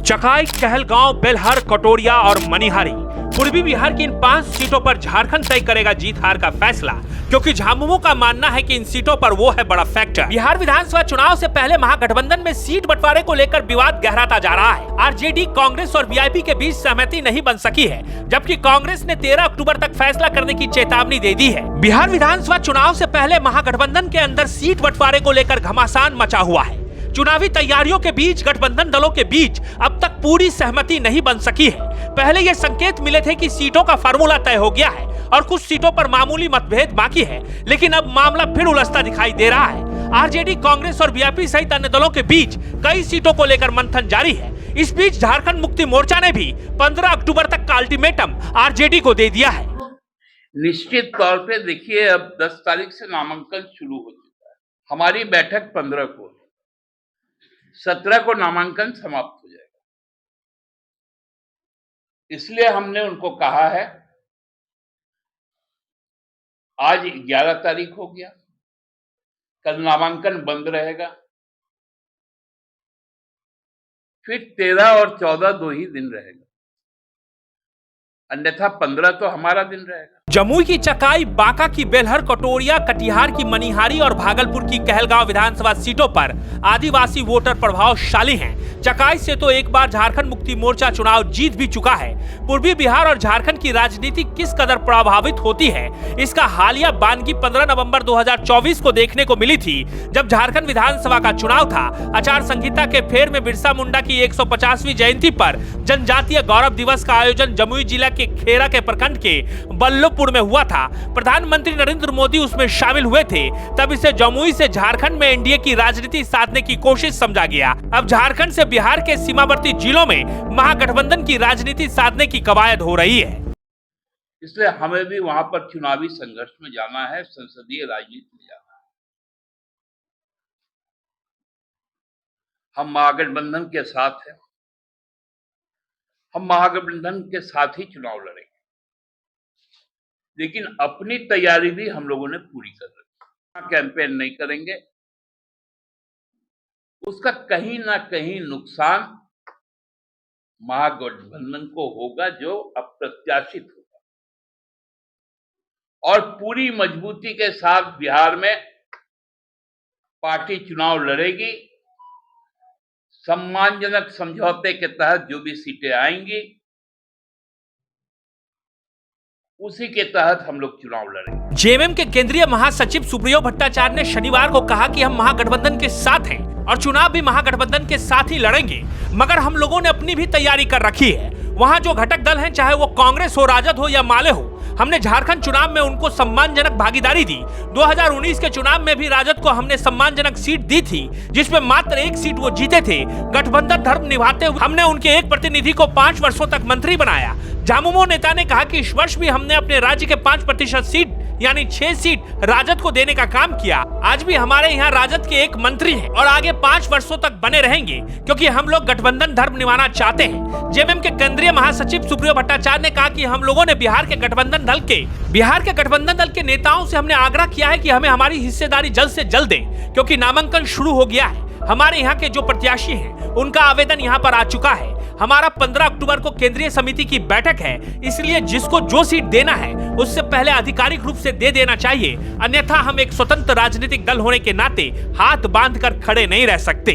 चकाई, कहलगांव, बेलहर, कटोरिया और मनिहारी, पूर्वी बिहार की इन 5 सीटों पर झारखंड तय करेगा जीत हार का फैसला, क्योंकि झामुमो का मानना है कि इन सीटों पर वो है बड़ा फैक्टर। बिहार विधानसभा चुनाव से पहले महागठबंधन में सीट बंटवारे को लेकर विवाद गहराता जा रहा है। आरजेडी, कांग्रेस और वीआईपी के बीच सहमति नहीं बन सकी है, जबकि कांग्रेस ने 13 अक्टूबर तक फैसला करने की चेतावनी दे दी है। बिहार विधानसभा चुनाव से पहले महागठबंधन के अंदर सीट बंटवारे को लेकर घमासान मचा हुआ है। चुनावी तैयारियों के बीच गठबंधन दलों के बीच अब तक पूरी सहमति नहीं बन सकी है। पहले ये संकेत मिले थे कि सीटों का फार्मूला तय हो गया है और कुछ सीटों पर मामूली मतभेद बाकी है, लेकिन अब मामला फिर उलझता दिखाई दे रहा है। आरजेडी, कांग्रेस और वीआईपी सहित अन्य दलों के बीच कई सीटों को लेकर मंथन जारी है। इस बीच झारखंड मुक्ति मोर्चा ने भी 15 अक्टूबर तक का अल्टीमेटम आरजेडी को दे दिया है। निश्चित तौर पे देखिए, अब 10 तारीख से नामांकन शुरू हो चुका है। हमारी बैठक 15 को, 17 को नामांकन समाप्त हो जाएगा। इसलिए हमने उनको कहा है, आज 11 तारीख हो गया, कल नामांकन बंद रहेगा, फिर 13 और 14 2 ही दिन रहेगा, अन्यथा 15 तो हमारा दिन रहेगा। जमुई की चकाई, बांका की बेलहर, कटोरिया, कटिहार की मनिहारी और भागलपुर की कहलगांव विधानसभा सीटों पर आदिवासी वोटर प्रभावशाली हैं। चकाई से तो एक बार झारखंड मुक्ति मोर्चा चुनाव जीत भी चुका है। पूर्वी बिहार और झारखंड की राजनीति किस कदर प्रभावित होती है, इसका हालिया बानगी 15 नवंबर 2024 को देखने को मिली थी, जब झारखंड विधानसभा का चुनाव था। आचार संहिता के फेर में बिरसा मुंडा की 150वीं जयंती पर जनजातीय गौरव दिवस का आयोजन जमुई जिला के खेरा के प्रखंड के बल्लभपुर में हुआ था। प्रधानमंत्री नरेंद्र मोदी उसमें शामिल हुए थे। तब इसे जमुई से झारखंड में एनडीए की राजनीति साधने की कोशिश समझा गया। अब झारखंड से बिहार के सीमावर्ती जिलों में महागठबंधन की राजनीति साधने की कवायद हो रही है। इसलिए हमें भी वहां पर चुनावी संघर्ष में जाना है, संसदीय राजनीति में जाना है। हम महागठबंधन के साथ हैं, हम महागठबंधन के साथ ही चुनाव लड़ेंगे, लेकिन अपनी तैयारी भी हम लोगों ने पूरी कर रखी। कैंपेन नहीं करेंगे, उसका कहीं ना कहीं नुकसान महागठबंधन को होगा, जो अप्रत्याशित होगा। और पूरी मजबूती के साथ बिहार में पार्टी चुनाव लड़ेगी। सम्मानजनक समझौते के तहत जो भी सीटें आएंगी, उसी के तहत हम लोग चुनाव लड़ेंगे। जेएमएम के केंद्रीय महासचिव सुप्रियो भट्टाचार्य ने शनिवार को कहा कि हम महागठबंधन के साथ हैं और चुनाव भी महागठबंधन के साथ ही लड़ेंगे, मगर हम लोगों ने अपनी भी तैयारी कर रखी है। वहां जो घटक दल हैं, चाहे वो कांग्रेस हो, राजद हो या माले हो, हमने झारखंड चुनाव में उनको सम्मानजनक भागीदारी दी। 2019 के चुनाव में भी राजद को हमने सम्मानजनक सीट दी थी, जिसमें मात्र 1 सीट वो जीते थे। गठबंधन धर्म निभाते हुए हमने उनके एक प्रतिनिधि को 5 वर्षों तक मंत्री बनाया। झामुमो नेता ने कहा कि इस वर्ष भी हमने अपने राज्य के 5% सीट यानी 6 सीट राजद को देने का काम किया। आज भी हमारे यहाँ राजद के एक मंत्री हैं और आगे 5 वर्षों तक बने रहेंगे, क्योंकि हम लोग गठबंधन धर्म निभाना चाहते हैं। जेएमएम के केंद्रीय महासचिव सुप्रियो भट्टाचार्य ने कहा कि हम लोगों ने बिहार के गठबंधन दल के नेताओं से हमने आग्रह किया है कि हमें हमारी हिस्सेदारी जल्द से जल्द दें, क्योंकि नामांकन शुरू हो गया है। हमारे यहाँ के जो प्रत्याशी हैं, उनका आवेदन यहाँ पर आ चुका है। हमारा 15 अक्टूबर को केंद्रीय समिति की बैठक है, इसलिए जिसको जो सीट देना है उससे पहले आधिकारिक रूप से दे देना चाहिए, अन्यथा हम एक स्वतंत्र राजनीतिक दल होने के नाते हाथ बांधकर खड़े नहीं रह सकते।